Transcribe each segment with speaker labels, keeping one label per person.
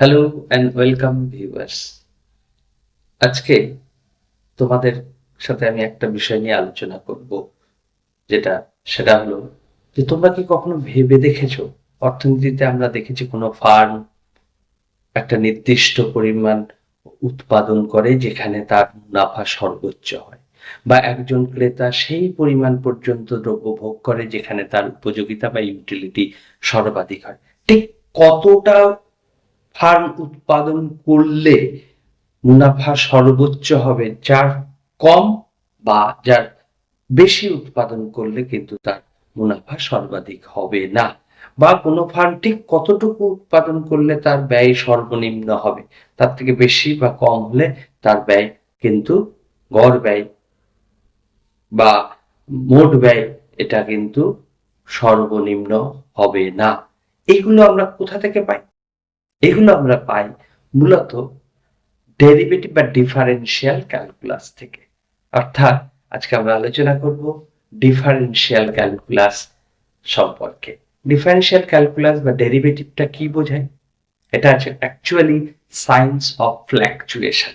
Speaker 1: Hello and welcome viewers. আজকে তোমাদের সাথে আমি একটা বিষয় নিয়ে আলোচনা করব, সেটা হলো যে তোমরা কি কখনো ভেবে দেখেছো, অর্থনীতিতে আমরা দেখেছি কোনো ফার্ম একটা নির্দিষ্ট পরিমাণ উৎপাদন করে যেখানে তার মুনাফা সর্বোচ্চ হয়, বা একজন ক্রেতা সেই পরিমাণ পর্যন্ত দ্রব্য ভোগ করে যেখানে তার উপযোগিতা বা ইউটিলিটি সর্বাধিক হয়। ঠিক কতটা ফার্ম উৎপাদন করলে মুনাফা সর্বোচ্চ হবে, যার কম বা যার বেশি উৎপাদন করলে কিন্তু তার মুনাফা সর্বাধিক হবে না, বা কোনো ফার্ম ঠিক কতটুকু উৎপাদন করলে তার ব্যয় সর্বনিম্ন হবে, তার থেকে বেশি বা কম হলে তার ব্যয় কিন্তু গড় ব্যয় বা মোট ব্যয় এটা কিন্তু সর্বনিম্ন হবে না। এইগুলো আমরা কোথা থেকে পাই? এগুলো আমরা পাই মূলত ডেরিভেটিভ বা ডিফারেনশিয়াল ক্যালকুলাস থেকে। অর্থাৎ আজকে আমরা আলোচনা করব ডিফারেনশিয়াল ক্যালকুলাস সম্পর্কে। ডিফারেনশিয়াল ক্যালকুলাস বা ডেরিভেটিভটা কি বোঝায়? এটা আছে অ্যাকচুয়ালি সায়েন্স অফ ফ্ল্যাকচুয়েশন।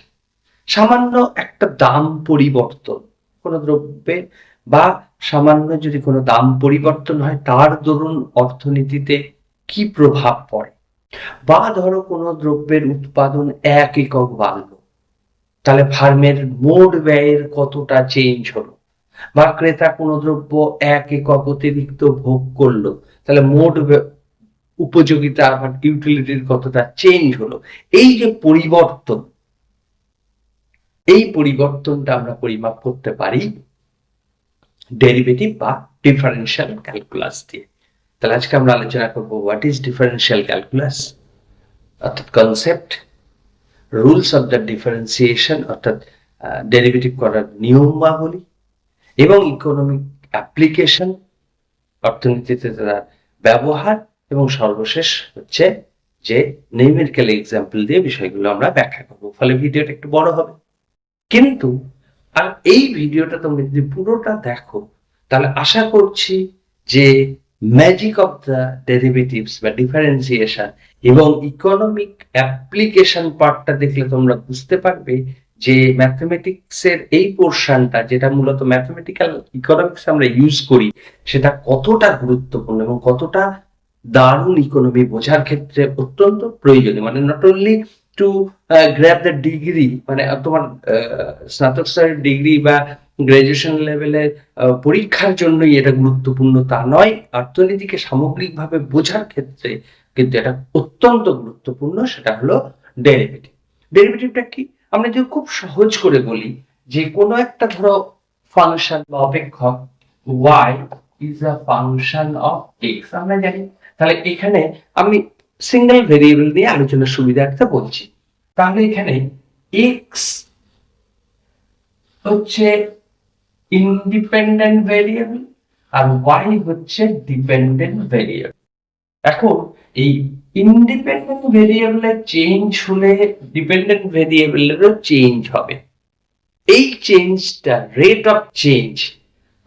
Speaker 1: সামান্য একটা দাম পরিবর্তন কোনো দ্রব্যের, বা সামান্য যদি কোনো দাম পরিবর্তন হয় তার দরুন অর্থনীতিতে কি প্রভাব পড়ে, বা ধরো কোনো দ্রব্যের উৎপাদন 1 একক বাড়লো, তাহলে ফার্মের মোট ব্যয়ের কতটা চেঞ্জ হলো, বা ক্রেতা কোনো দ্রব্য 1 একক অতিরিক্ত ভোগ করলো, তাহলে মোট উপযোগিতা বা ইউটিলিটির কতটা চেঞ্জ হলো। এই যে পরিবর্তন, এই পরিবর্তনটা আমরা পরিমাপ করতে পারি ডেরিভেটিভ বা ডিফারেনশিয়াল ক্যালকুলাস দিয়ে। তাহলে আজকে আমরা আলোচনা করব হোয়াট ইজ ডিফারেনশিয়াল ক্যালকুলাস, অর্থাৎ concept, rules of the differentiation অর্থাৎ ডেরিভেটিভ করার নিয়মাবলী, এবং ইকোনমিক অ্যাপ্লিকেশন অর্থনীতিতে তার ব্যবহার, এবং সর্বশেষ হচ্ছে যে নিউমেরিক্যাল এক্সাম্পল দিয়ে বিষয়গুলো আমরা ব্যাখ্যা করব। ফলে ভিডিওটা একটু বড় হবে, কিন্তু আর এই ভিডিওটা তোমরা যদি পুরোটা দেখো তাহলে আশা করছি যে ম্যাজিক অফ দ্য ডেরিভেটিভস বা ডিফারেন্সিয়েশন এবং ইকোনমিক অ্যাপ্লিকেশন পার্টটা দেখলে তোমরা বুঝতে পারবে যে ম্যাথমেটিক্সের এই পোর্শনটা, যেটা মূলত ম্যাথমেটিক্যাল ইকোনমিক্স আমরা ইউজ করি, সেটা কতটা গুরুত্বপূর্ণ এবং কতটা দারুণ ইকোনমি বোঝার ক্ষেত্রে অত্যন্ত প্রয়োজনীয়। মানে not only two grab the degree, মানে তোমার স্নাতক স্তরের ডিগ্রি বা গ্রাজুয়েশন লেভেলের পরীক্ষার জন্যই এটা গুরুত্বপূর্ণ তা নয়, অর্থনীতিকে সামগ্রিকভাবে বোঝার ক্ষেত্রে কিন্তু এটা অত্যন্ত গুরুত্বপূর্ণ। সেটা হলো ডেরিভেটিভ। ডেরিভেটিভটা কি? আমরা যদি খুব সহজ করে বলি যে কোনো একটা ধরো ফাংশন বা অপেক্ষক y is a function of x, আমরা জানি। তাহলে এখানে আমি সিঙ্গেল ভেরিয়েবল নিয়ে আলোচনার সুবিধার্থে বলছি। তাহলে এখানে x হচ্ছে ইন্ডিপেন্ডেন্ট ভেরিয়েবল আর y হচ্ছে ডিপেন্ডেন্ট ভেরিয়েবল। এখন এই ইন্ডিপেন্ডেন্ট ভেরিয়েবলের চেঞ্জ হলে ডিপেন্ডেন্ট ভেরিয়েবলেরও চেঞ্জ হবে। এই চেঞ্জটা rate of change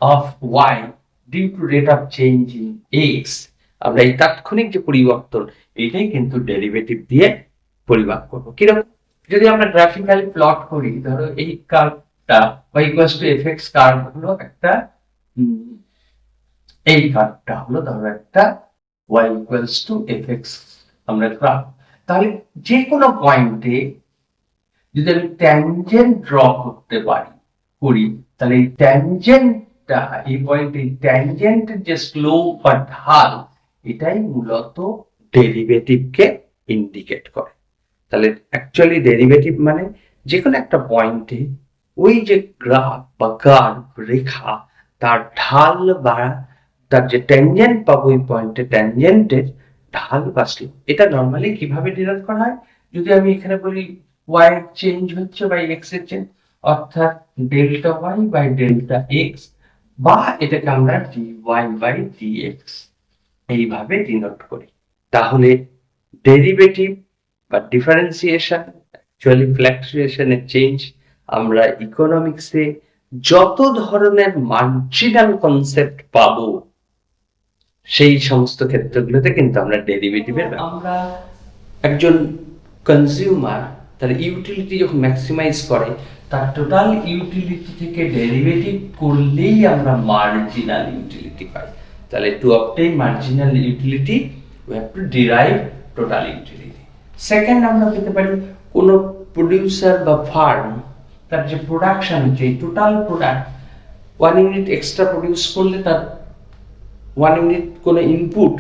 Speaker 1: of y due to rate of change in x, আমরা এই তাৎক্ষণিক যে পরিবর্তন, এটাই কিন্তু ডেরিভেটিভ দিয়ে পরিমাপ করব। কিরকম? যদি আমরা গ্রাফিক্যালি প্লট করি, ধরো এই কার্ভটা বা ইকুয়ালস টু এফএক্স কার্ভ হলো একটা, এই কার্ভটা হলো ধরো একটা y ইকুয়ালস টু এফএক্স আমরা গ্রাফ। তাহলে যে কোনো পয়েন্টে যদি আমি ট্যানজেন্ট ড্র করতে করি, তাহলে এই ট্যানজেন্টটা, এই পয়েন্টে ট্যানজেন্টের যে স্লোপ বা ঢাল, এটাই মূলত ডেরিভেটিভকে ইন্ডিকেট করে। তাহলে অ্যাকচুয়ালি ডেরিভেটিভ মানে যে কোনো একটা পয়েন্টে ওই যে গ্রাফ বা কার্ভ রেখা, তার ঢাল বা তার যে ট্যানজেন্ট পাবো ওই পয়েন্টে, ট্যানজেন্টের ঢাল বা স্লোপ। এটা নর্মালি কিভাবে ডিরাইভ করা হয়? যদি আমি এখানে বলি y এর চেঞ্জ হচ্ছে বাই x এর চেঞ্জ, অর্থাৎ delta y by delta x, বা এটাকে আমরা dy বাই dx এইভাবে ডিনোট করি। তাহলে ডেরিভেটিভ বা ডিফারেন্সিয়েশন অ্যাকচুয়ালি ফ্ল্যাকচুয়েশনের চেঞ্জ। আমরা ইকোনমিক্সে যত ধরনের মার্জিনাল কনসেপ্ট পাবো সেই সমস্ত ক্ষেত্রগুলোতে কিন্তু আমরা ডেরিভেটিভের, আমরা একজন কনজিউমার তার ইউটিলিটি যখন ম্যাক্সিমাইজ করে, তার টোটাল ইউটিলিটি থেকে ডেরিভেটিভ করলেই আমরা মার্জিনাল ইউটিলিটি পাই। তাহলে two obtain marginal utility we have to derive total utility. Second আমরা পেতে পারি কোনো প্রডিউসার বা ফার্ম তার যে প্রোডাকশন হচ্ছে, এই total product 1 unit extra produce করলে তার 1 ইউনিট কোনো ইনপুট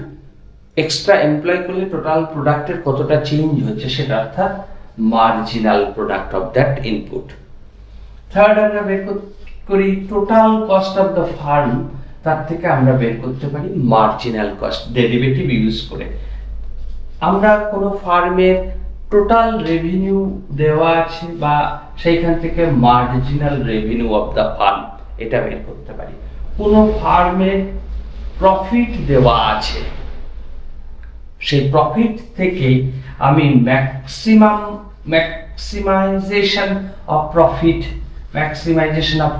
Speaker 1: এক্সট্রা এমপ্লয় করলে টোটাল প্রোডাক্টের কতটা চেঞ্জ হচ্ছে সেটা, অর্থাৎ marginal product of that input. Third আমরা বের করি total cost of the farm, তার থেকে আমরা বের করতে পারি মার্জিনাল কস্ট ডেরিভেটিভ ইউজ করে। আমরা কোনো ফার্মের টোটাল রেভিনিউ দেওয়া আছে বা সেইখান থেকে marginal revenue of the farm এটা বের করতে পারি। কোনো ফার্মের প্রফিট দেওয়া আছে, সেই প্রফিট থেকে আমি ম্যাক্সিমাইজেশন অফ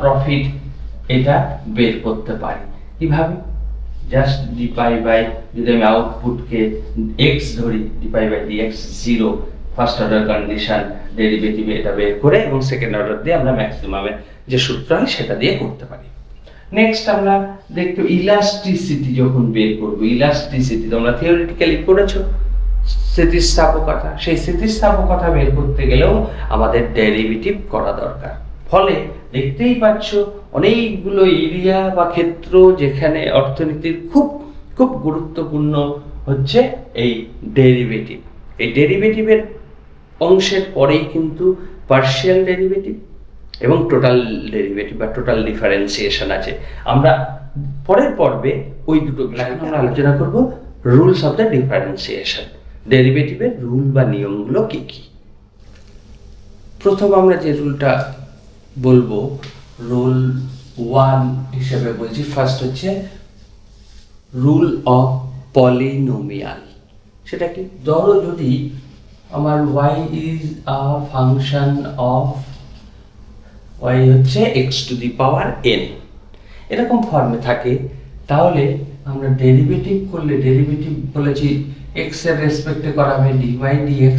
Speaker 1: প্রফিট এটা বের করতে পারি। কিভাবে? জাস্ট ডিপাই বাই, যদি আমি আউটপুটকে এক্স ধরি, d pi by dx zero, first order condition derivative এটা বের করে, এবং সেকেন্ড অর্ডার দিয়ে আমরা ম্যাক্সিমামের যে সূত্র হয় সেটা দিয়ে করতে পারি। নেক্সট আমরা দেখতে ইলাস্টিসিটি যখন বের করবো, ইলাস্টিসিটি তোমরা থিওরিটিক্যালি করেছো স্থিতিস্থাপকতা, সেই স্থিতিস্থাপকতা বের করতে গেলেও আমাদের ডেরিভেটিভ করা দরকার। ফলে দেখতেই পাচ্ছ অনেকগুলো এরিয়া বা ক্ষেত্র যেখানে অর্থনীতির খুব খুব গুরুত্বপূর্ণ হচ্ছে এই ডেরিভেটিভ। এই ডেরিভেটিভের অংশের পরেই কিন্তু পার্শিয়াল ডেরিভেটিভ এবং টোটাল ডেরিভেটিভ বা টোটাল ডিফারেন্সিয়েশন আছে। আমরা পরের পর্বে ওই দুটো বিষয় আমরা আলোচনা করব। রুলস অফ দ্য ডিফারেন্সিয়েশন, ডেরিভেটিভের রুল বা নিয়মগুলো কি কি। প্রথম আমরা যে রুলটা বলবো, রুল 1 হিসেবে বলছি, ফার্স্ট হচ্ছে রুল অফ পলিনোমিয়াল। সেটা কি? ধরো যদি আমার y is a function of y হচ্ছে x to the power n, এরকম ফর্মে থাকে, তাহলে আমরা ডেরিভেটিভ করলে, ডেরিভেটিভ বলেছি x এর রেসপেক্টে করা হবে dy dx,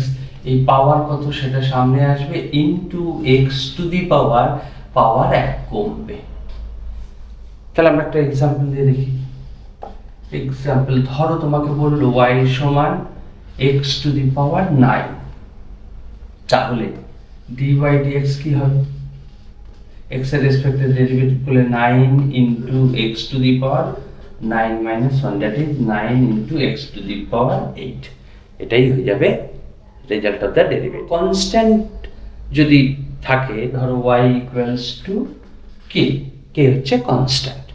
Speaker 1: এই পাওয়ার কত সেটা সামনে আসবে, into x to the power 1 কমবে। তাহলে আমরা একটা এক্সাম্পল দিয়ে দেখি। এক্সাম্পল, ধরো তোমাকে বললো y সমান x টু দি পাওয়ার 9, তাহলে dy dx কি হবে? x এর রেসপেক্টে ডেরিভেটিভ করলে 9 into x to the power 9 minus 1, that is 9 into x to the power 8। এটাই হয়ে যাবে result of the derivative. Constant যদি থাকে, ধরো y equals to k, k হচ্ছে কনস্ট্যান্ট,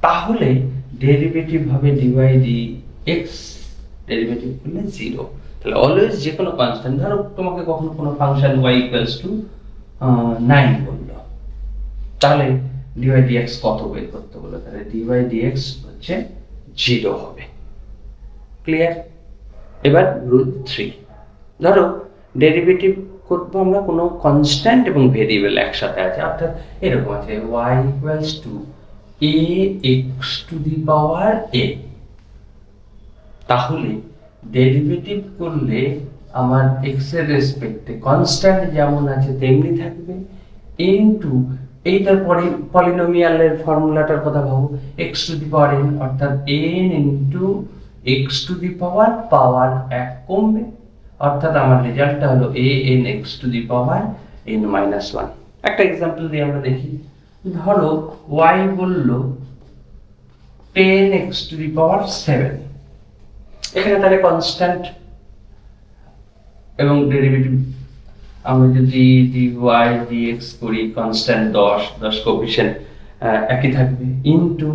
Speaker 1: তাহলে ডেরিভেটিভ হবে dy dx, ডেরিভেটিভ করলে 0। তাহলে অলওয়েজ যে কোনো কনস্ট্যান্ট, ধরো তোমাকে কখনো কোনো ফাংশন y ইকুয়ালস টু 9 বললো, তাহলে dy dx কত বের করতে বলো, তাহলে dy dx হচ্ছে 0 হবে। ক্লিয়ার? এবার রুল 3, ধরো ডেরিভেটিভ করবো আমরা কোনো কনস্ট্যান্ট এবং ভেরিয়েবল একসাথে আছে, অর্থাৎ এরকম আছে y equals to ax two the power a, তাহলে ডেরিভেটিভ করলে আমার x এর রেসপেক্টে কনস্ট্যান্ট যেমন আছে তেমনি থাকবে, ইনটু এইটার পরে পলিনোমিয়ালের ফর্মুলাটার কথা ভাবো, x to the power n, অর্থাৎ n into x to the power 1 কমবে, অর্থাৎ আমার রেজাল্টটা হলো an x to the power n minus 1। একটা এক্সাম্পল দিয়ে আমরা দেখি, ধরো y বললো 10x টু দি পাওয়ার 7, এখানে তাহলে কনস্ট্যান্ট এবং ডেরিভেটিভ আমরা যদি dy dx করি, কনস্ট্যান্ট 10 কোএফিশিয়েন্ট একই থাকবে, ইনটু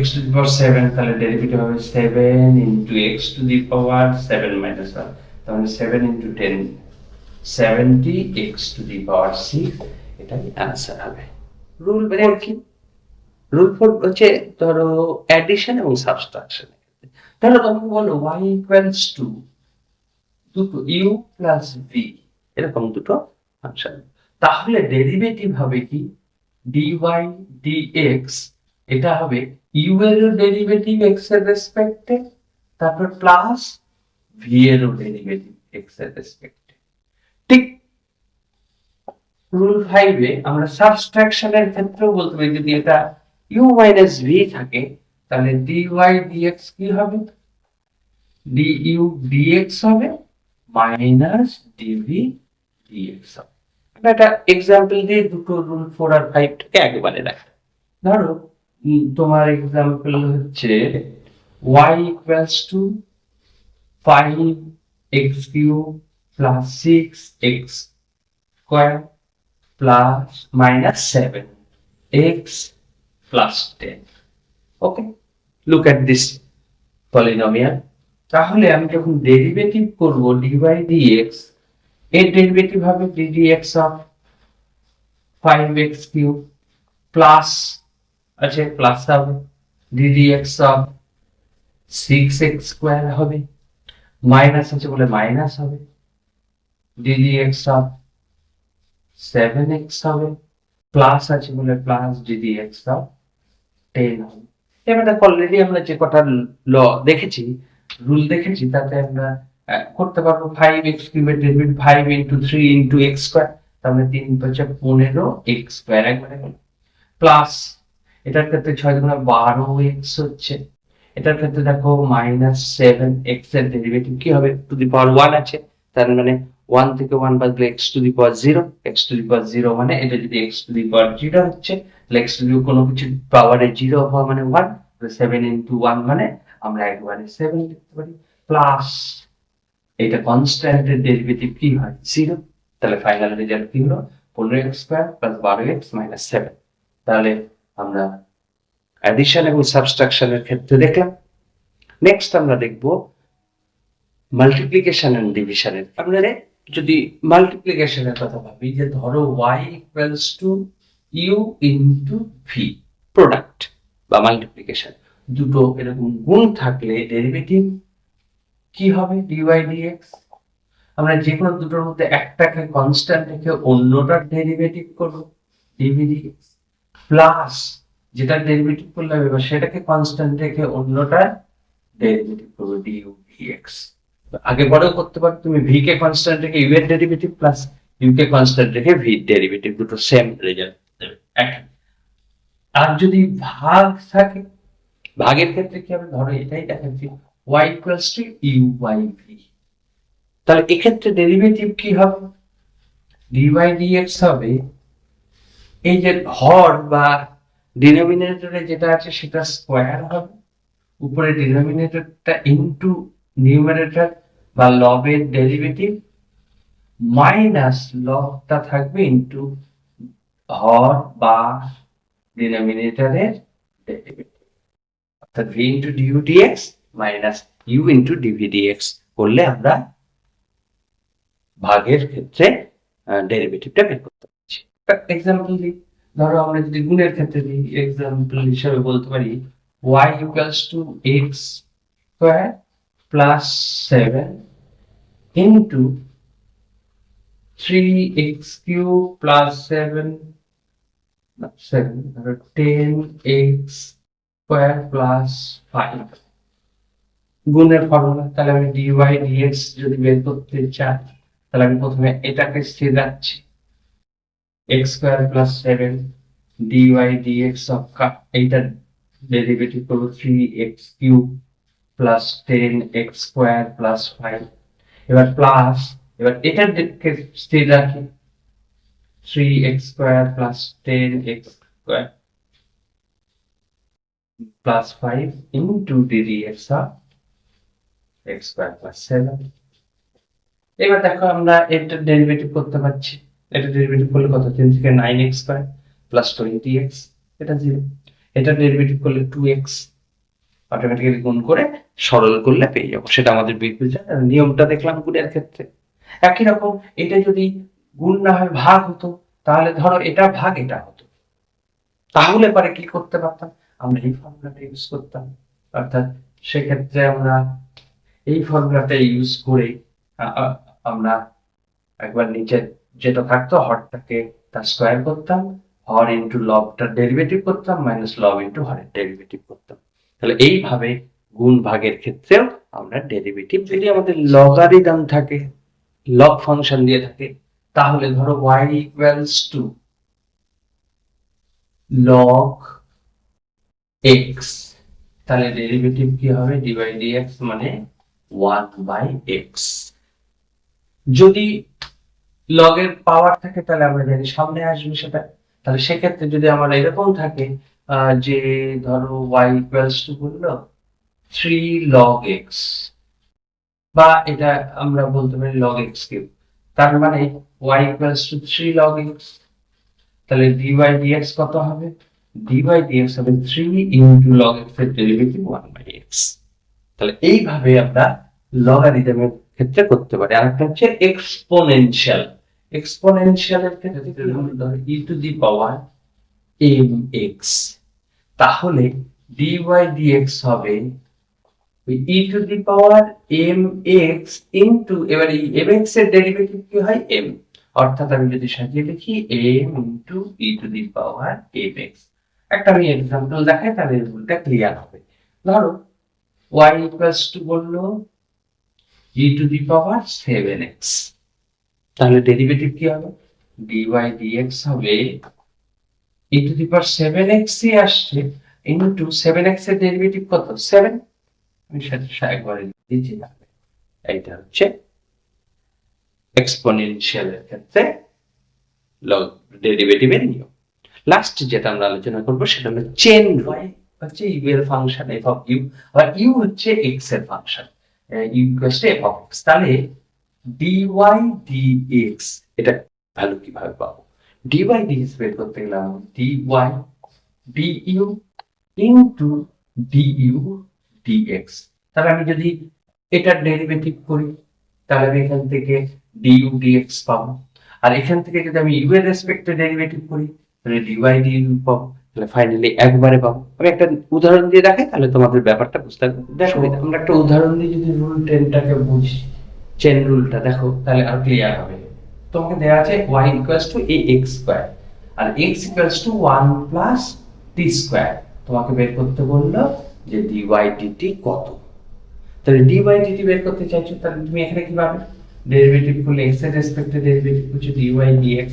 Speaker 1: x টু দি পাওয়ার 7, তাহলে ডেরিভেটিভ হবে 7 into x to the power 7 minus 1, তাহলে 7 ইনটু 10 70 x টু দি পাওয়ার 6, এটাই অ্যান্সার হবে। রুল 4 কি? রুল 4 হচ্ছে ধরো অ্যাডিশন এবং সাবট্রাকশন। ধরো তোমাকে বলো y ইকুয়ালস টু দুটো u প্লাস v, এরকম দুটো ফাংশন, তাহলে ডেরিভেটিভ হবে কি? dy dx, এটা হবে u এর ডেরিভেটিভ x এর রেসপেক্টে, তারপর প্লাস v এর ডেরিভেটিভ x এর রেসপেক্টে। রুল 5 আমরা সাবট্রাকশনের ক্ষেত্রেও বলতে পারি যদি এটা u মাইনাস v থাকে তাহলে dy dx কি হবে, du dx হবে মাইনাস dv dx হবে। একটা এক্সাম্পল দিয়ে দুটো রুল 4 আর 5 টাকে একবারে রাখো। ধরো তোমার এক্সাম্পল হচ্ছে y equals two 5x cube plus 6x square plus minus 7x plus 10। Okay, look at this polynomial. তাহলে আমি যখন ডেরিভেটিভ করব dy dx, এর ডেরিভেটিভ হবে ddx of 5x cube plus আছে প্লাস হবে ddx অফ 6x স্কয়ার হবে, minus আছে বলে মাইনাস হবে ddx অফ 7x হবে, প্লাস আছে বলে প্লাস ddx অফ 10 হবে। এবার দেখো অলরেডি আমরা যে কটা ল দেখেছি, রুল দেখেছি, তাতে আমরা করতে পারবো 5x কিউবের derivative 5 into 3 into x square, তার মানে 3 পাঁচে 15x স্কয়ার একবারে হলো, প্লাস এটার ক্ষেত্রে 6 গুণা 12x হচ্ছে, এটার ক্ষেত্রে দেখো মাইনাস 7x এর ডেরিভেটিভ কি হবে, টু দি পাওয়ার 1 আছে, তার মানে 1 থেকে 1 বাদ দিলে x to the power 0, x to the power 0 মানে এটা যদি x টু দি পাওয়ার 0 হচ্ছে, তাহলে x টু দি কোনো কিছু পাওয়ারে 0 হওয়া মানে 1, 7 ইনটু 1 মানে আমরা একবারে 7 লিখতে পারি, প্লাস এটা কনস্ট্যান্টের ডেরিভেটিভ কি হয় 0, তাহলে ফাইনাল রেজাল্ট কি হলো 15x square plus 12x minus 7। তাহলে আমরা অ্যাডিশন এবং সাবট্রাকশনের ক্ষেত্রে দেখলাম। নেক্সট আমরা দেখব মাল্টিপ্লিকেশন এন্ড ডিভিশনের। আপনারা যদি মাল্টিপ্লিকেশনের কথা ভাবি, যে ধরো y equals to u into v, product বা মাল্টিপ্লিকেশন, দুটো এরকম গুণ থাকলে ডেরিভেটিভ কি হবে dy dx। আমরা যে কোনো দুটোর মধ্যে একটাকে কনস্ট্যান্ট রেখে অন্যটার ডেরিভেটিভ করব dv dx, প্লাস যেটা ডেরিভেটিভ করলাম এবার সেটাকে কনস্ট্যান্ট রেখে অন্যটার ডেরিভেটিভ করব du dx। আগে পরেও করতে পারো, তুমি v কে কনস্ট্যান্ট রেখে u এর ডেরিভেটিভ প্লাস u কে কনস্ট্যান্ট রেখে v এর ডেরিভেটিভ, দুটো সেম রেজাল্ট দেবে একই। আর যদি ভাগ থাকে, ভাগের ক্ষেত্রে কি হবে, ধরো এটাই দেখাচ্ছি y equals to u by v, তাহলে এক্ষেত্রে ডেরিভেটিভ কি হবে dy dx হবে এই যে হর বা ডিনোমিনেটরে যেটা আছে সেটা স্কয়ার হবে, উপরে ডিনোমিনেটরটা ইনটু নিউমারেটর বা লবের ডেরিভেটিভ, মাইনাস লবটা থাকবে ইনটু হর বা ডিনোমিনেটরের ডেরিভেটিভ, অর্থাৎ v into du dx minus u into dv dx করলে আমরা ভাগের ক্ষেত্রে ডেরিভেটিভটা বের করতে পারছি। এক্সাম্পল দিই, ধরো আমরা যদি গুণের ক্ষেত্রে দিই, এক্সাম্পল হিসেবে বলতে পারি y equals two x square plus 7 into 3x cube plus 7 ধরো 10x স্কয়ার প্লাস 5, গুণের ফর্মুলা। তাহলে আমি dy dx যদি বের করতে চাই, তাহলে আমি প্রথমে এটাকে স্থির রাখছি x square plus 7 dy dx of এইটার ডেরিভেটিভ করব 3x cube plus 10x square plus 5, এবার প্লাস, এবার এটার স্থির রাখি 3x square plus 10x square plus 5 into ddx of x square plus 7। এবার দেখো আমরা এটা ডেরিভেটিভ করতে পারছি, এটা ডেরিভেটিভ করলে কত, 10 থেকে 9x স্কয়ার প্লাস 20x, এটা 0, এটা ডেরিভেটিভ করলে 2x, অটোমেটিক্যালি গুণ করে সরল করলে পেয়ে যাবো, সেটা আমাদের বিবেচনা নিয়মটা দেখলাম গুণের ক্ষেত্রে। একই রকম এটা যদি গুণ না হয় ভাগ হতো, তাহলে ধরো এটা ভাগ এটা হতো, তাহলে পরে কি করতে পারতাম, আমরা এই ফর্মুলাটা ইউজ করতাম, অর্থাৎ সেক্ষেত্রে আমরা এই ফর্মুলাটা ইউজ করে আমরা একবার নিচে যেটা থাকতো হরটাকে তার স্কয়ার করতাম, হর ইনটু লবটার ডেরিভেটিভ করতাম, মাইনাস লব ইনটু হরের ডেরিভেটিভ করতাম। তাহলে এইভাবে গুণ ভাগের ক্ষেত্রেও আমরা ডেরিভেটিভ, যদি আমাদের লগারিদম থাকে, লগ ফাংশন দিয়ে থাকে, তাহলে ধরো y equals two log x, তাহলে ডেরিভেটিভ কি হবে, dy dx মানে 1/x। যদি log এর পাওয়ার থাকে তাহলে আমরা জানি সামনে আসবে সেটা, তাহলে সেক্ষেত্রে যদি আমার এরকম থাকে যে ধরো y ইকুয়ালস টু বললো 3 log x, বা এটা আমরা বলতে পারি log x কিউব, তার মানে y equals two 3 log x, তাহলে dy dx কত হবে, dy dx হবে 3 ইনটু log x এর ডেরিভেটিভ 1/x। তাহলে এইভাবে আমরা লগারিদমের ক্ষেত্রে করতে পারি। আরেকটা হচ্ছে এক্সপোনেনশিয়াল। এক্সপোনেনশিয়ালের ক্ষেত্রে ধরো e two the power mx, তাহলে dy dx হবে e two the power mx into, এবার এই mx এর ডেরিভেটিভ কি হয় m, অর্থাৎ আমি যদি সাজিয়ে লিখি m into e two the power mx। একটা আমি एग्जांपल দেখাই তাহলে এটা ক্লিয়ার হবে। ধরো y ইকুয়ালস টু বললো e two the power 7x, তাহলে ডেরিভেটিভ কি হবে, dy dx হবে e two the power 7x ই আসছে ইনটু 7x এর ডেরিভেটিভ কত 7, আমি সেটা একবারে দিচ্ছি। এইটা হচ্ছে এক্সপোনেনশিয়ালের ক্ষেত্রে লগ ডেরিভেটিভের নিয়ম। লাস্ট যেটা আমরা আলোচনা করব সেটা হলো চেন রুল। হচ্ছে ইউ এর ফাংশন এফ অফ ইউ, আর ইউ হচ্ছে এক্স এর function, u equals to f of x. তাহলে dy dx এটা ভ্যালু কিভাবে পাবো, dy dx বের করতে গেলাম dy du into du dx। তাহলে আমি যদি এটার ডেরিভেটিভ করি তাহলে আমি এখান থেকে du dx পাবো, আর এখান থেকে যদি আমি u এর রেসপেক্টে ডেরিভেটিভ করি তাহলে dy du পাবো। তাহলে ফাইনালি একবারে পাবো। আমি একটা উদাহরণ দিয়ে দেখাই তাহলে তোমাদের ব্যাপারটা বুঝতে পারবে। দেখো আমরা একটা উদাহরণ দিয়ে যদি রুল 10টাকে বুঝি, চেন রুলটা দেখো তাহলে আর ক্লিয়ার হবে। তোমাকে দেওয়া আছে y equals to ax square আর x equals to 1 plus t square, তোমাকে বের করতে বললো যে dy dt কত। তাহলে dy dt বের করতে চাইছো, তাহলে তুমি এখানে কি পাবে, ডেরিভেটিভ করলে x এর রেসপেক্টে ডেরিভেটিভ হচ্ছে dy dx,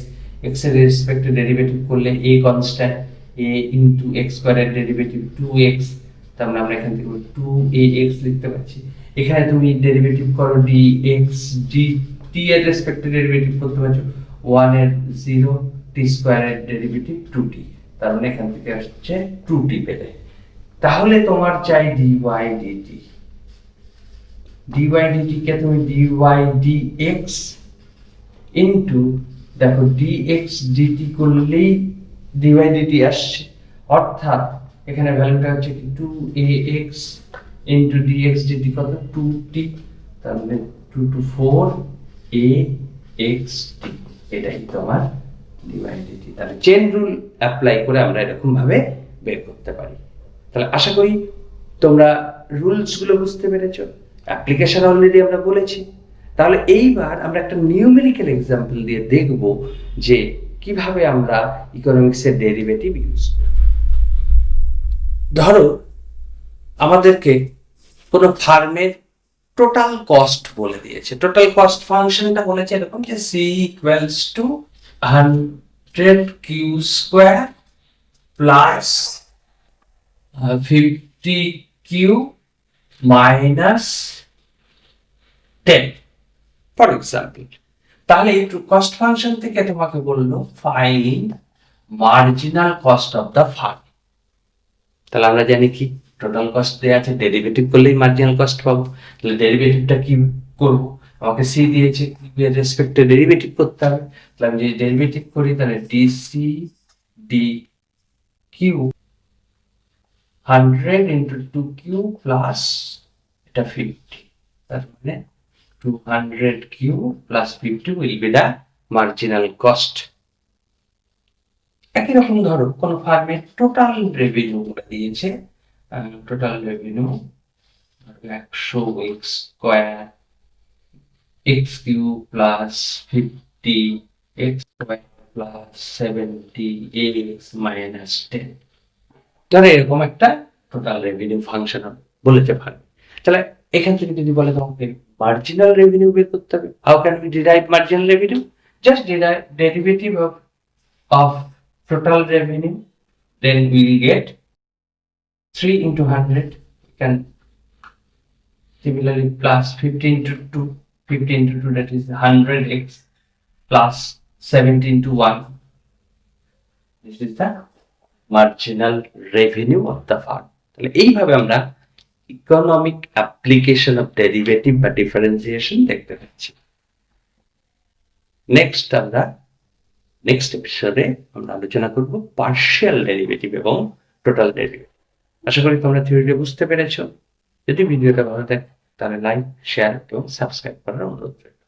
Speaker 1: x এর রেসপেক্টে ডেরিভেটিভ করলে a constant, a into x স্কয়ারের ডেরিভেটিভ 2x, তার মানে আমরা এখান থেকে 2ax লিখতে পাচ্ছি। এখানে তুমি ডেরিভেটিভ করো dx dt এর রেসপেক্টে ডেরিভেটিভ করতে পারছো 1 এর 0, t স্কয়ারের ডেরিভেটিভ 2t, তার মানে এখান থেকে আসছে 2t পেলে। তাহলে তোমার চাই dy dt, dy dt কে তুমি dy dx ইনটু, দেখো dx dt করলেই dy dt আসছে, অর্থাৎ এখানে ভ্যালুটা হচ্ছে কি 2ax ইনটু dx dt কত 2t, তার মানে 2 to 4 ax t, এটাই তোমার dy dt। তাহলে চেন রুল অ্যাপ্লাই করে আমরা এরকম ভাবে বের করতে পারি। তাহলে আশা করি তোমরা রুলস গুলো বুঝতে পেরেছো, অ্যাপ্লিকেশন অলরেডি আমরা বলেছি। তাহলে এইবার আমরা একটা নিউমেরিক্যাল এক্সাম্পল দিয়ে দেখব যে কিভাবে আমরা ইকোনমিক্সের ডেরিভেটিভ ইউজ করি। ধরো আমাদেরকে কোনো ফার্মের টোটাল কস্ট বলে দিয়েছে, টোটাল কস্ট ফাংশনটা বলেছে এরকম যে c equals to 100 q square plus 50 q minus 10 for example. তাহলে এই কস্ট ফাংশন থেকে তোমাকে বললো find marginal cost of the firm. তাহলে আমরা জানি কি টোটাল কস্ট দেয়া আছে, ডেরিভেটিভ করলেই মার্জিনাল কস্ট পাবো। তাহলে ডেরিভেটিভটা কি করব, আমাকে সি দিয়েছে, এর রেসপেক্টে ডেরিভেটিভ করতে হবে। তাহলে আমি যদি ডেরিভেটিভ করি তাহলে dc d q 100 into 2q plus এটা 50, তার মানে 200q plus 50 will be the marginal cost. একই রকম ধরো কোন ফার্মের টোটাল রেভিনিউ দিয়েছে, total revenue 100 x square x q plus 50 x square plus 70 x minus 10। ধরো এরকম একটা টোটাল রেভিনিউ ফাংশন বলেছে ফার্ম। তাহলে এখান থেকে যদি বলে তোমাকে মার্জিনাল রেভিনিউ বের করতে হবে, how can we derive marginal revenue, just derivative of total revenue, then we will get 3 into 100. We can similarly plus 50 into 2, 50 into 2, that is 100x plus 70 into 1. This is the marginal revenue of the firm. তাহলে এইভাবে আমরা economic application of derivative বা differentiation দেখতে পাচ্ছি। Next এপিসোডে আমরা আলোচনা করব পার্শিয়াল ডেরিভেটিভ এবং টোটাল ডেরিভেটিভ। আশা করি তোমরা থিওরিটা বুঝতে পেরেছো। যদি ভিডিওটা ভালো থাকে তাহলে লাইক, শেয়ার এবং সাবস্ক্রাইব করার অনুরোধ রইল।